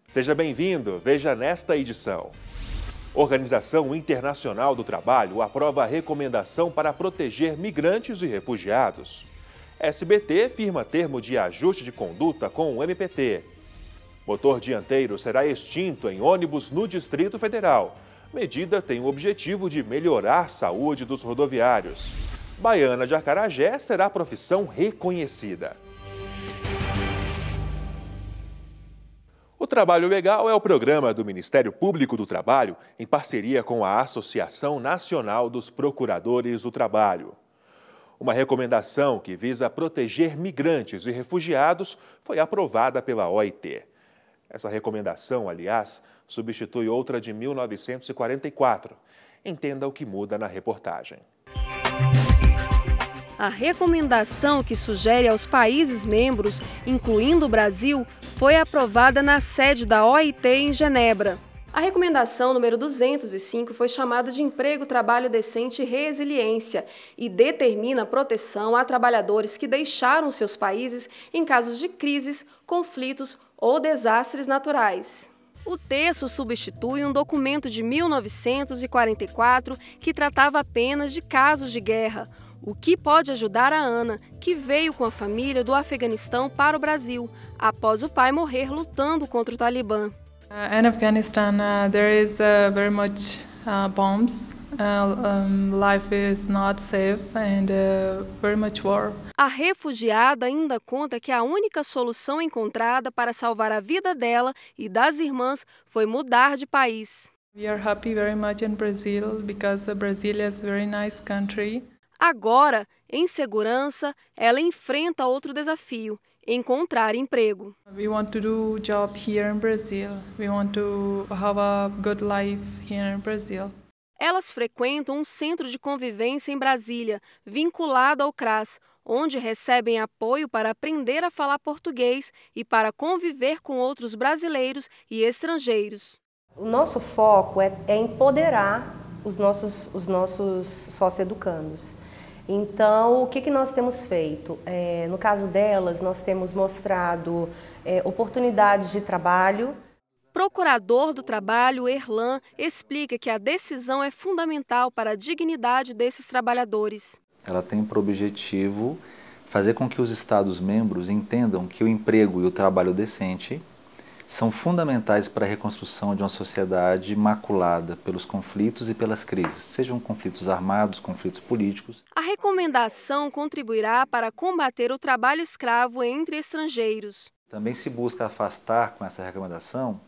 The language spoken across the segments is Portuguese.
Seja bem-vindo, veja nesta edição. Organização Internacional do Trabalho aprova a recomendação para proteger migrantes e refugiados. SBT firma termo de ajuste de conduta com o MPT. Motor dianteiro será extinto em ônibus no Distrito Federal. Medida tem o objetivo de melhorar a saúde dos rodoviários. Baiana de Acarajé será profissão reconhecida. O Trabalho Legal é o programa do Ministério Público do Trabalho em parceria com a Associação Nacional dos Procuradores do Trabalho. Uma recomendação que visa proteger migrantes e refugiados foi aprovada pela OIT. Essa recomendação, aliás, substitui outra de 1944. Entenda o que muda na reportagem. A recomendação que sugere aos países membros, incluindo o Brasil, foi aprovada na sede da OIT em Genebra. A recomendação número 205 foi chamada de Emprego, Trabalho Decente e Resiliência e determina proteção a trabalhadores que deixaram seus países em casos de crises, conflitos ou desastres naturais. O texto substitui um documento de 1944 que tratava apenas de casos de guerra, o que pode ajudar a Ana, que veio com a família do Afeganistão para o Brasil, após o pai morrer lutando contra o Talibã. In Afghanistan, there is very much bombs. Life is not safe and very much war. A refugiada ainda conta que a única solução encontrada para salvar a vida dela e das irmãs foi mudar de país. We are happy very much in Brazil because Brazil is a very nice country. Agora, em segurança, ela enfrenta outro desafio: encontrar emprego. We want to do job here in Brazil. We want to have a good life here in Brazil. Elas frequentam um centro de convivência em Brasília, vinculado ao CRAS, onde recebem apoio para aprender a falar português e para conviver com outros brasileiros e estrangeiros. O nosso foco é empoderar os nossos socioeducandos. Então, o que nós temos feito? No caso delas, nós temos mostrado oportunidades de trabalho. Procurador do Trabalho, Erlan, explica que a decisão é fundamental para a dignidade desses trabalhadores. Ela tem por objetivo fazer com que os Estados-membros entendam que o emprego e o trabalho decente são fundamentais para a reconstrução de uma sociedade maculada pelos conflitos e pelas crises, sejam conflitos armados, conflitos políticos. A recomendação contribuirá para combater o trabalho escravo entre estrangeiros. Também se busca afastar com essa recomendação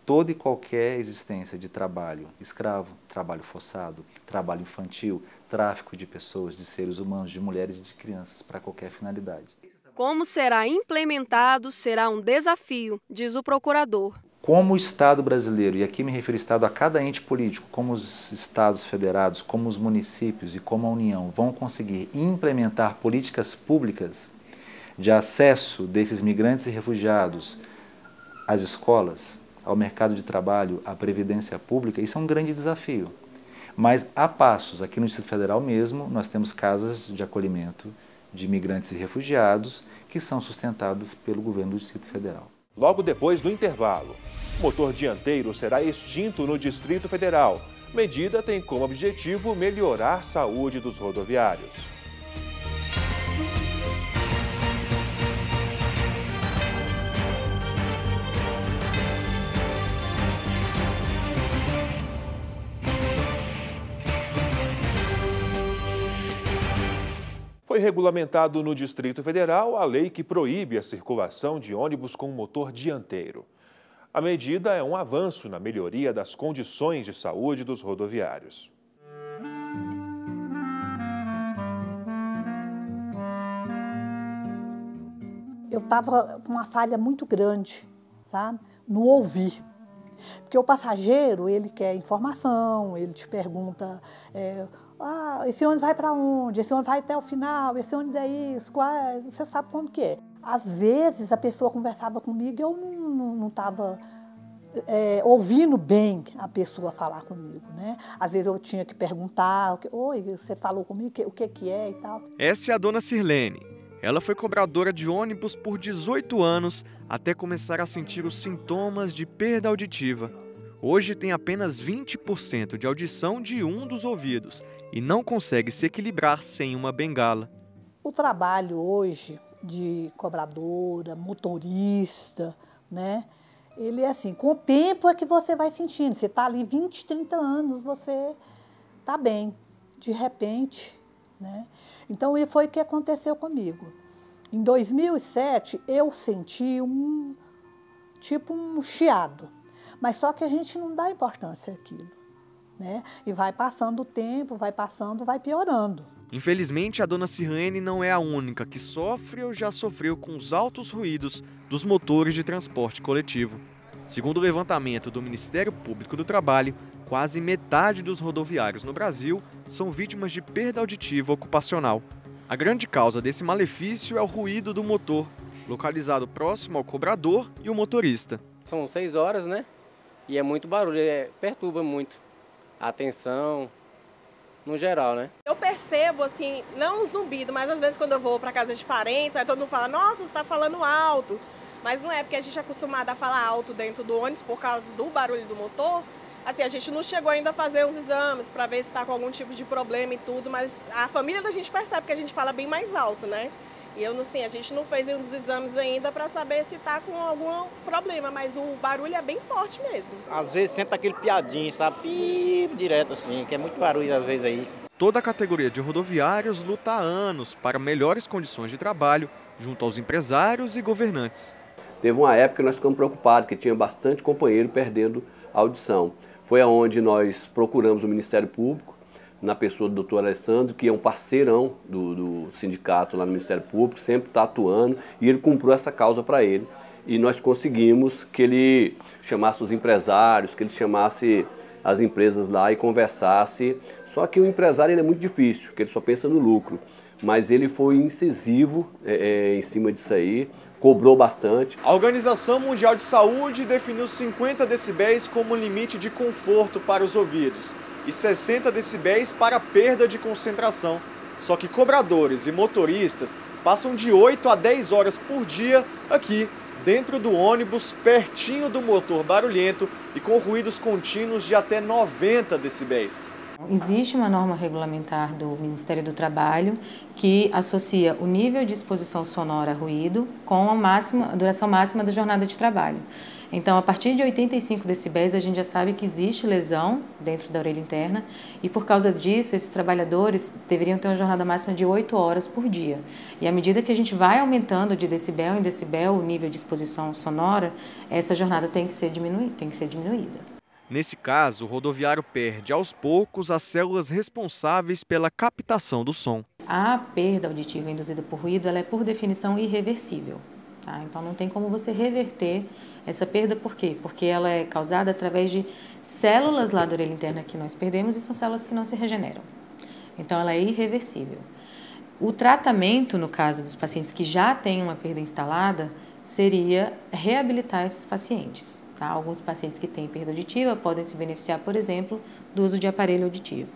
toda e qualquer existência de trabalho escravo, trabalho forçado, trabalho infantil, tráfico de pessoas, de seres humanos, de mulheres e de crianças para qualquer finalidade. Como será implementado será um desafio, diz o procurador. Como o Estado brasileiro, e aqui me refiro ao Estado a cada ente político, como os Estados federados, como os municípios e como a União vão conseguir implementar políticas públicas de acesso desses migrantes e refugiados às escolas, ao mercado de trabalho, à previdência pública, isso é um grande desafio. Mas há passos, aqui no Distrito Federal mesmo, nós temos casas de acolhimento de imigrantes e refugiados que são sustentadas pelo governo do Distrito Federal. Logo depois do intervalo, o motor dianteiro será extinto no Distrito Federal. Medida tem como objetivo melhorar a saúde dos rodoviários. Foi regulamentado no Distrito Federal a lei que proíbe a circulação de ônibus com motor dianteiro. A medida é um avanço na melhoria das condições de saúde dos rodoviários. Eu estava com uma falha muito grande, sabe? No ouvir. Porque o passageiro, ele quer informação, ele te pergunta... esse ônibus vai para onde? Esse ônibus vai até o final? Esse ônibus é isso? Você sabe como que é. Às vezes a pessoa conversava comigo e eu não estava ouvindo bem a pessoa falar comigo, né? Às vezes eu tinha que perguntar, oi, você falou comigo, o que é e tal. Essa é a dona Sirlene. Ela foi cobradora de ônibus por 18 anos até começar a sentir os sintomas de perda auditiva. Hoje tem apenas 20% de audição de um dos ouvidos e não consegue se equilibrar sem uma bengala. O trabalho hoje de cobradora, motorista, né? Ele é assim, com o tempo é que você vai sentindo. Você está ali 20, 30 anos, você está bem. De repente, né? Então, foi o que aconteceu comigo. Em 2007, eu senti um chiado. Mas só que a gente não dá importância àquilo, né? E vai passando o tempo, vai passando, vai piorando. Infelizmente, a dona Sirlene não é a única que sofre ou já sofreu com os altos ruídos dos motores de transporte coletivo. Segundo o levantamento do Ministério Público do Trabalho, quase metade dos rodoviários no Brasil são vítimas de perda auditiva ocupacional. A grande causa desse malefício é o ruído do motor, localizado próximo ao cobrador e o motorista. São 6 horas, né? E é muito barulho, perturba muito a atenção, no geral, né? Eu percebo, assim, não um zumbido, mas às vezes quando eu vou para casa de parentes, aí todo mundo fala, nossa, você está falando alto. Mas não é, porque a gente é acostumado a falar alto dentro do ônibus por causa do barulho do motor. Assim, a gente não chegou ainda a fazer os exames para ver se está com algum tipo de problema e tudo, mas a família da gente percebe que a gente fala bem mais alto, né? E eu, assim, a gente não fez uns exames ainda para saber se está com algum problema, mas o barulho é bem forte mesmo. Às vezes senta aquele piadinho, sabe? Pip, direto assim, que é muito barulho às vezes aí. Toda a categoria de rodoviários luta há anos para melhores condições de trabalho junto aos empresários e governantes. Teve uma época que nós ficamos preocupados, que tinha bastante companheiro perdendo a audição. Foi aonde nós procuramos o Ministério Público, na pessoa do doutor Alessandro, que é um parceirão do sindicato lá no Ministério Público, sempre está atuando, e ele cumpriu essa causa para ele. E nós conseguimos que ele chamasse os empresários, que ele chamasse as empresas lá e conversasse. Só que o empresário ele é muito difícil, porque ele só pensa no lucro. Mas ele foi incisivo em cima disso aí, cobrou bastante. A Organização Mundial de Saúde definiu 50 decibéis como limite de conforto para os ouvidos e 60 decibéis para perda de concentração. Só que cobradores e motoristas passam de 8 a 10 horas por dia aqui, dentro do ônibus, pertinho do motor barulhento e com ruídos contínuos de até 90 decibéis. Existe uma norma regulamentar do Ministério do Trabalho que associa o nível de exposição sonora a ruído com a duração máxima da jornada de trabalho. Então, a partir de 85 decibéis, a gente já sabe que existe lesão dentro da orelha interna e, por causa disso, esses trabalhadores deveriam ter uma jornada máxima de 8 horas por dia. E à medida que a gente vai aumentando de decibel em decibel o nível de exposição sonora, essa jornada tem que ser diminuída. Nesse caso, o rodoviário perde aos poucos as células responsáveis pela captação do som. A perda auditiva induzida por ruído ela é, por definição, irreversível. Tá? Então, não tem como você reverter essa perda. Por quê? Porque ela é causada através de células lá da orelha interna que nós perdemos e são células que não se regeneram. Então, ela é irreversível. O tratamento, no caso dos pacientes que já têm uma perda instalada, seria reabilitar esses pacientes. Tá? Alguns pacientes que têm perda auditiva podem se beneficiar, por exemplo, do uso de aparelho auditivo.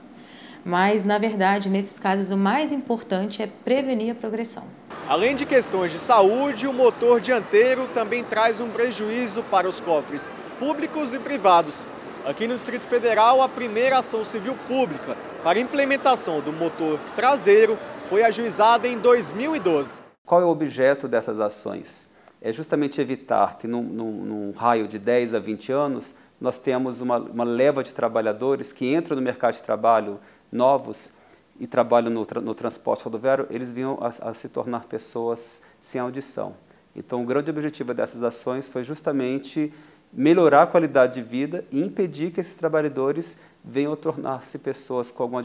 Mas, na verdade, nesses casos, o mais importante é prevenir a progressão. Além de questões de saúde, o motor dianteiro também traz um prejuízo para os cofres públicos e privados. Aqui no Distrito Federal, a primeira ação civil pública para a implementação do motor traseiro foi ajuizada em 2012. Qual é o objeto dessas ações? É justamente evitar que num raio de 10 a 20 anos nós temos uma leva de trabalhadores que entram no mercado de trabalho novos e trabalham no transporte rodoviário, eles vinham a se tornar pessoas sem audição. Então, o grande objetivo dessas ações foi justamente melhorar a qualidade de vida e impedir que esses trabalhadores venham a tornar-se pessoas com alguma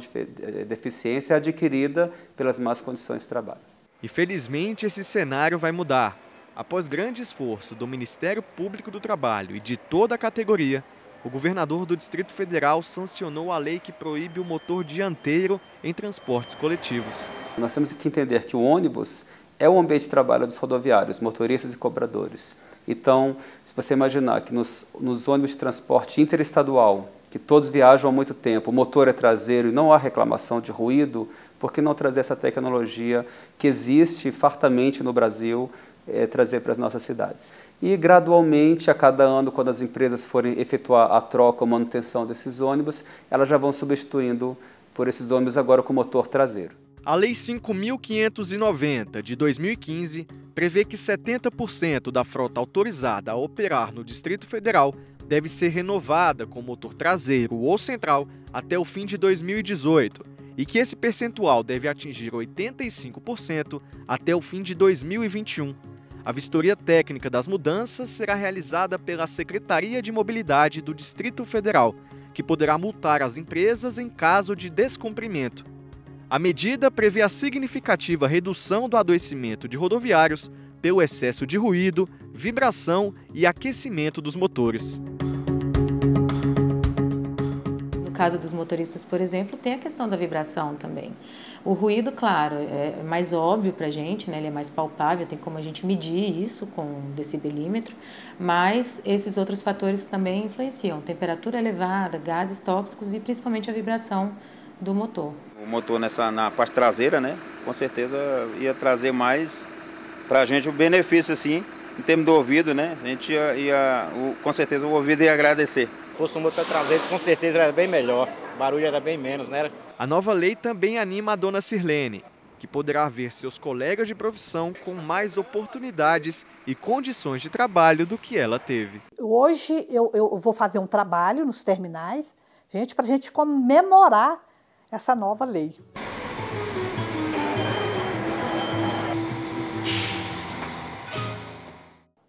deficiência adquirida pelas más condições de trabalho. E felizmente esse cenário vai mudar. Após grande esforço do Ministério Público do Trabalho e de toda a categoria, o governador do Distrito Federal sancionou a lei que proíbe o motor dianteiro em transportes coletivos. Nós temos que entender que o ônibus é o ambiente de trabalho dos rodoviários, motoristas e cobradores. Então, se você imaginar que nos ônibus de transporte interestadual, que todos viajam há muito tempo, o motor é traseiro e não há reclamação de ruído, Por que não trazer essa tecnologia que existe fartamente no Brasil, trazer para as nossas cidades? E gradualmente, a cada ano, quando as empresas forem efetuar a troca ou manutenção desses ônibus, elas já vão substituindo por esses ônibus agora com motor traseiro. A Lei 5.590, de 2015, prevê que 70% da frota autorizada a operar no Distrito Federal deve ser renovada com motor traseiro ou central até o fim de 2018 e que esse percentual deve atingir 85% até o fim de 2021. A vistoria técnica das mudanças será realizada pela Secretaria de Mobilidade do Distrito Federal, que poderá multar as empresas em caso de descumprimento. A medida prevê a significativa redução do adoecimento de rodoviários pelo excesso de ruído, vibração e aquecimento dos motores. No caso dos motoristas, por exemplo, tem a questão da vibração também. O ruído, claro, é mais óbvio para a gente, né? Ele é mais palpável, tem como a gente medir isso com um decibelímetro, mas esses outros fatores também influenciam. Temperatura elevada, gases tóxicos e principalmente a vibração do motor. O motor na parte traseira, né? Com certeza ia trazer mais para a gente o benefício, assim, em termos do ouvido, né? A gente com certeza o ouvido ia agradecer. Se fosse um motor traseiro, com certeza era bem melhor. O barulho era bem menos, né? A nova lei também anima a dona Sirlene, que poderá ver seus colegas de profissão com mais oportunidades e condições de trabalho do que ela teve. Hoje eu vou fazer um trabalho nos terminais, para a gente comemorar essa nova lei.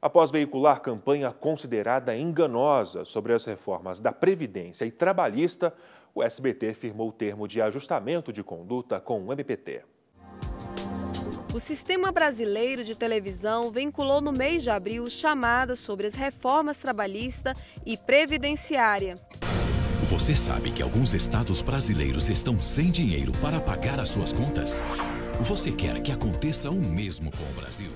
Após veicular campanha considerada enganosa sobre as reformas da Previdência e Trabalhista, o SBT firmou o termo de ajustamento de conduta com o MPT. O Sistema Brasileiro de Televisão vinculou no mês de abril chamadas sobre as reformas trabalhista e previdenciária. Você sabe que alguns estados brasileiros estão sem dinheiro para pagar as suas contas? Você quer que aconteça o mesmo com o Brasil?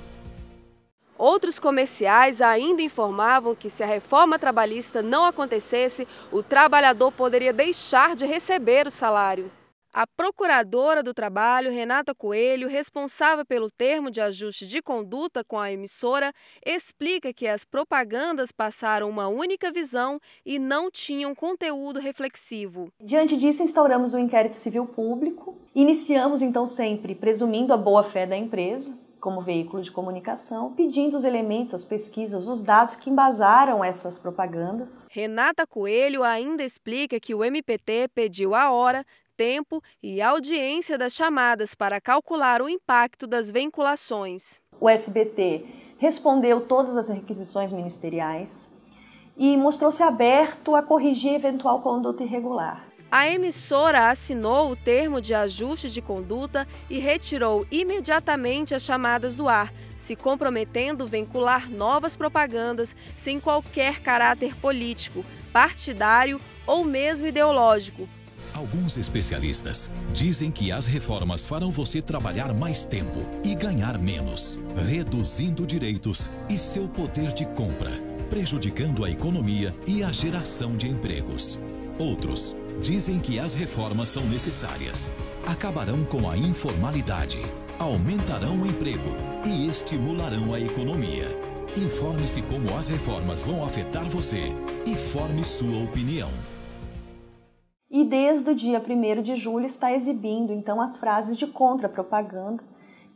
Outros comerciais ainda informavam que se a reforma trabalhista não acontecesse, o trabalhador poderia deixar de receber o salário. A procuradora do Trabalho, Renata Coelho, responsável pelo termo de ajuste de conduta com a emissora, explica que as propagandas passaram uma única visão e não tinham conteúdo reflexivo. Diante disso, instauramos um inquérito civil público. Iniciamos, então, sempre presumindo a boa-fé da empresa, como veículo de comunicação, pedindo os elementos, as pesquisas, os dados que embasaram essas propagandas. Renata Coelho ainda explica que o MPT pediu a hora, tempo e audiência das chamadas para calcular o impacto das vinculações. O SBT respondeu todas as requisições ministeriais e mostrou-se aberto a corrigir eventual conduta irregular. A emissora assinou o termo de ajuste de conduta e retirou imediatamente as chamadas do ar, se comprometendo a vincular novas propagandas sem qualquer caráter político, partidário ou mesmo ideológico. Alguns especialistas dizem que as reformas farão você trabalhar mais tempo e ganhar menos, reduzindo direitos e seu poder de compra, prejudicando a economia e a geração de empregos. Outros dizem que as reformas são necessárias, acabarão com a informalidade, aumentarão o emprego e estimularão a economia. Informe-se como as reformas vão afetar você e forme sua opinião. E desde o dia 1º de julho está exibindo, então, as frases de contra-propaganda,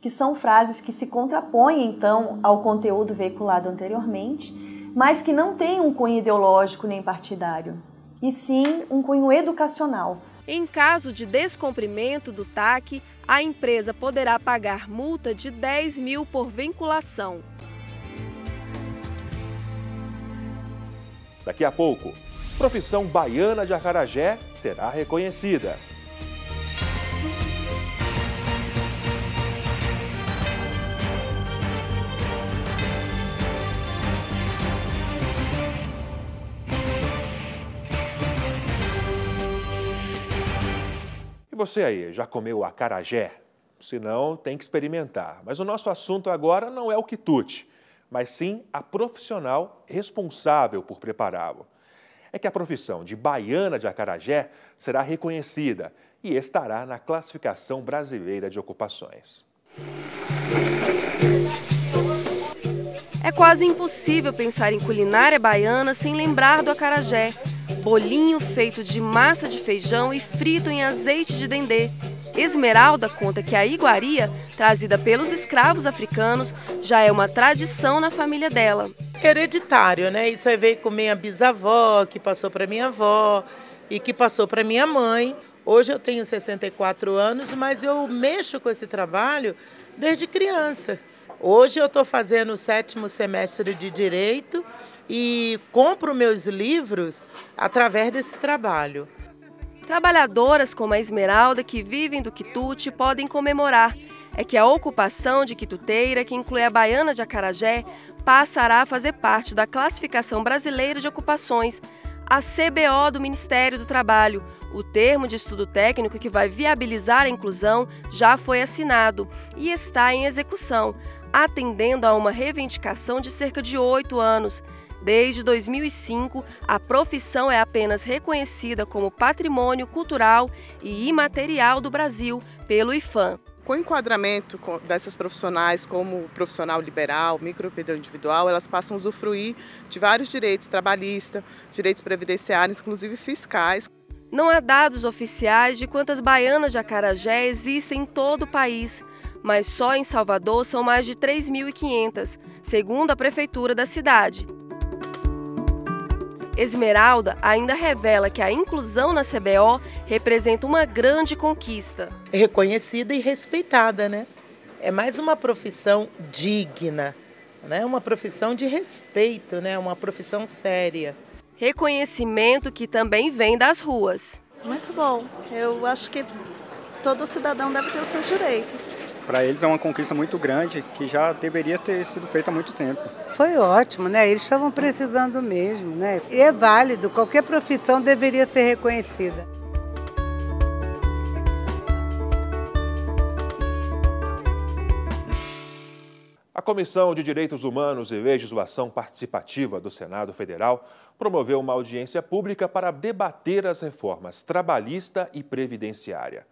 que são frases que se contrapõem, então, ao conteúdo veiculado anteriormente, mas que não têm um cunho ideológico nem partidário, e sim um cunho educacional. Em caso de descumprimento do TAC, a empresa poderá pagar multa de 10 mil por vinculação. Daqui a pouco, profissão baiana de acarajé será reconhecida. E você aí, já comeu acarajé? Se não, tem que experimentar. Mas o nosso assunto agora não é o quitute, mas sim a profissional responsável por prepará-lo. É que a profissão de baiana de acarajé será reconhecida e estará na Classificação Brasileira de Ocupações. É quase impossível pensar em culinária baiana sem lembrar do acarajé, bolinho feito de massa de feijão e frito em azeite de dendê. Esmeralda conta que a iguaria, trazida pelos escravos africanos, já é uma tradição na família dela. Hereditário, né? Isso aí veio com minha bisavó, que passou para minha avó e que passou para minha mãe. Hoje eu tenho 64 anos, mas eu mexo com esse trabalho desde criança. Hoje eu estou fazendo o 7º semestre de Direito e compro meus livros através desse trabalho. Trabalhadoras como a Esmeralda, que vivem do quitute, podem comemorar. É que a ocupação de quituteira, que inclui a baiana de acarajé, passará a fazer parte da Classificação Brasileira de Ocupações, a CBO do Ministério do Trabalho. O termo de estudo técnico que vai viabilizar a inclusão já foi assinado e está em execução, atendendo a uma reivindicação de cerca de 8 anos. Desde 2005, a profissão é apenas reconhecida como patrimônio cultural e imaterial do Brasil pelo IPHAN. Com o enquadramento dessas profissionais como profissional liberal, microempreendedor individual, elas passam a usufruir de vários direitos trabalhistas, direitos previdenciários, inclusive fiscais. Não há dados oficiais de quantas baianas de acarajé existem em todo o país, mas só em Salvador são mais de 3.500, segundo a prefeitura da cidade. Esmeralda ainda revela que a inclusão na CBO representa uma grande conquista. É reconhecida e respeitada, né? É mais uma profissão digna, né? Uma profissão de respeito, né? Uma profissão séria. Reconhecimento que também vem das ruas. Muito bom. Eu acho que todo cidadão deve ter os seus direitos. Para eles é uma conquista muito grande que já deveria ter sido feita há muito tempo. Foi ótimo, né? Eles estavam precisando mesmo, né? E é válido, qualquer profissão deveria ser reconhecida. A Comissão de Direitos Humanos e Legislação Participativa do Senado Federal promoveu uma audiência pública para debater as reformas trabalhista e previdenciária.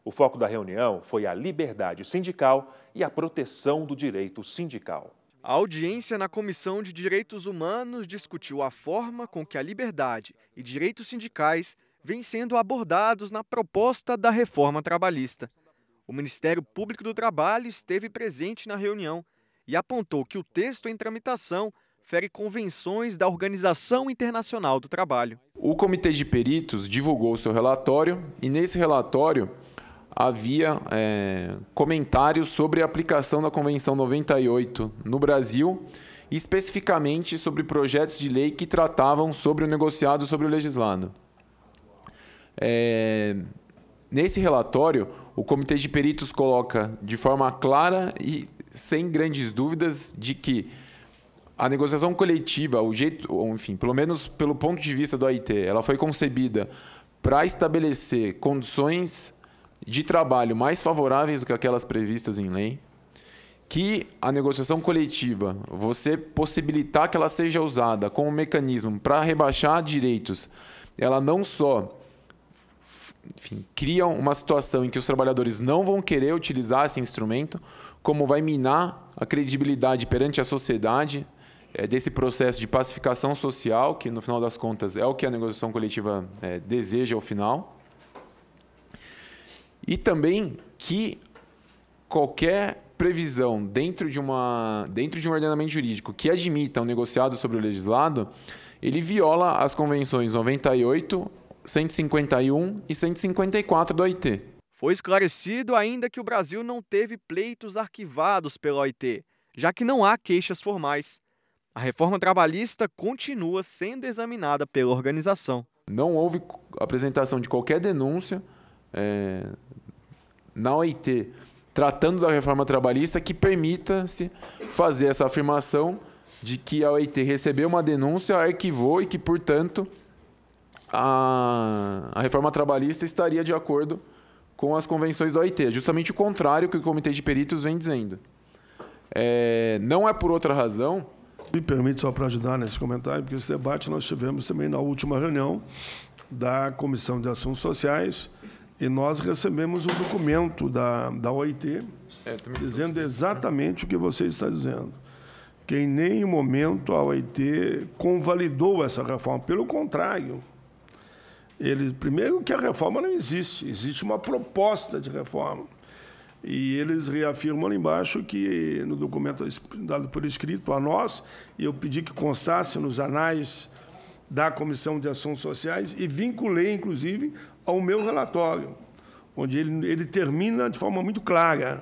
O foco da reunião foi a liberdade sindical e a proteção do direito sindical. A audiência na Comissão de Direitos Humanos discutiu a forma com que a liberdade e direitos sindicais vêm sendo abordados na proposta da reforma trabalhista. O Ministério Público do Trabalho esteve presente na reunião e apontou que o texto em tramitação fere convenções da Organização Internacional do Trabalho. O Comitê de Peritos divulgou seu relatório e nesse relatório havia comentários sobre a aplicação da Convenção 98 no Brasil, e especificamente sobre projetos de lei que tratavam sobre o negociado sobre o legislado. Nesse relatório, o Comitê de Peritos coloca de forma clara e sem grandes dúvidas de que a negociação coletiva, enfim, pelo menos pelo ponto de vista do OIT, ela foi concebida para estabelecer condições de trabalho mais favoráveis do que aquelas previstas em lei, que a negociação coletiva, você possibilitar que ela seja usada como mecanismo para rebaixar direitos, ela não só cria uma situação em que os trabalhadores não vão querer utilizar esse instrumento, como vai minar a credibilidade perante a sociedade desse processo de pacificação social, que no final das contas é o que a negociação coletiva deseja ao final. E também que qualquer previsão dentro de um ordenamento jurídico que admita um negociado sobre o legislado, ele viola as convenções 98, 151 e 154 da OIT. Foi esclarecido ainda que o Brasil não teve pleitos arquivados pela OIT, já que não há queixas formais. A reforma trabalhista continua sendo examinada pela organização. Não houve apresentação de qualquer denúncia na OIT tratando da reforma trabalhista que permita-se fazer essa afirmação de que a OIT recebeu uma denúncia, arquivou e que, portanto, a reforma trabalhista estaria de acordo com as convenções da OIT. Justamente o contrário que o Comitê de Peritos vem dizendo. Não é por outra razão. Me permite só para ajudar nesse comentário, porque esse debate nós tivemos também na última reunião da Comissão de Assuntos Sociais, E nós recebemos um documento da OIT dizendo exatamente o que você está dizendo. Que em nenhum momento a OIT convalidou essa reforma. Pelo contrário, primeiro que a reforma não existe, existe uma proposta de reforma. E eles reafirmam lá embaixo que, no documento dado por escrito a nós, eu pedi que constasse nos anais da Comissão de Assuntos Sociais e vinculei, inclusive, ao meu relatório, onde ele termina de forma muito clara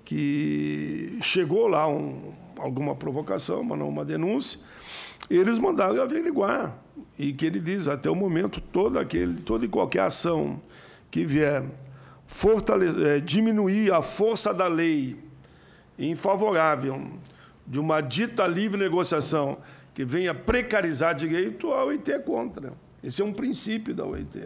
que chegou lá alguma provocação, mas não uma denúncia, eles mandaram averiguar. E que ele diz, até o momento, toda e qualquer ação que vier diminuir a força da lei em favorável de uma dita livre negociação que venha precarizar direito, a OIT é contra. Esse é um princípio da OIT.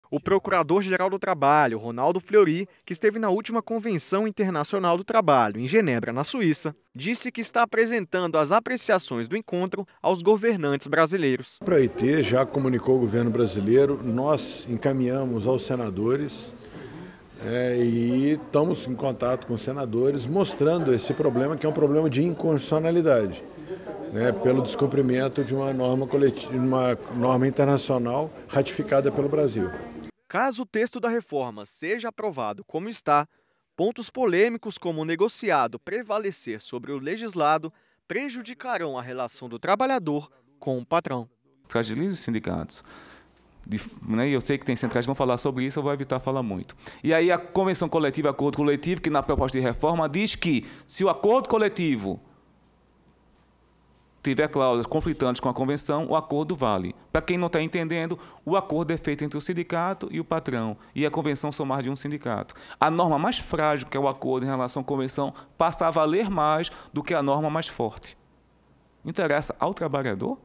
O Procurador-Geral do Trabalho, Ronaldo Fleury, que esteve na última Convenção Internacional do Trabalho, em Genebra, na Suíça, disse que está apresentando as apreciações do encontro aos governantes brasileiros. A OIT já comunicou ao governo brasileiro, nós encaminhamos aos senadores e estamos em contato com os senadores mostrando esse problema, que é um problema de inconstitucionalidade, pelo descumprimento de uma norma coletiva, uma norma internacional ratificada pelo Brasil. Caso o texto da reforma seja aprovado como está, pontos polêmicos como o negociado prevalecer sobre o legislado prejudicarão a relação do trabalhador com o patrão. Fragiliza os sindicatos. Eu sei que tem centrais que vão falar sobre isso, eu vou evitar falar muito. E aí a convenção coletiva, acordo coletivo, que na proposta de reforma diz que se o acordo coletivo tiver cláusulas conflitantes com a convenção, o acordo vale. Para quem não está entendendo, o acordo é feito entre o sindicato e o patrão, e a convenção são mais de um sindicato. A norma mais frágil, que é o acordo em relação à convenção, passa a valer mais do que a norma mais forte. Interessa ao trabalhador?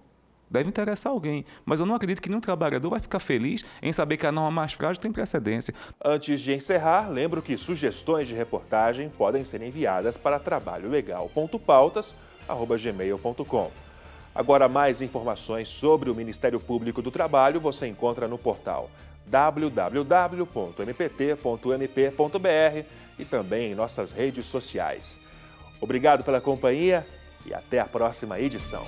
Deve interessar alguém, mas eu não acredito que nenhum trabalhador vai ficar feliz em saber que a norma mais frágil tem precedência. Antes de encerrar, lembro que sugestões de reportagem podem ser enviadas para trabalholegal.pautas@gmail.com. Agora, mais informações sobre o Ministério Público do Trabalho você encontra no portal www.mpt.mp.br e também em nossas redes sociais. Obrigado pela companhia e até a próxima edição.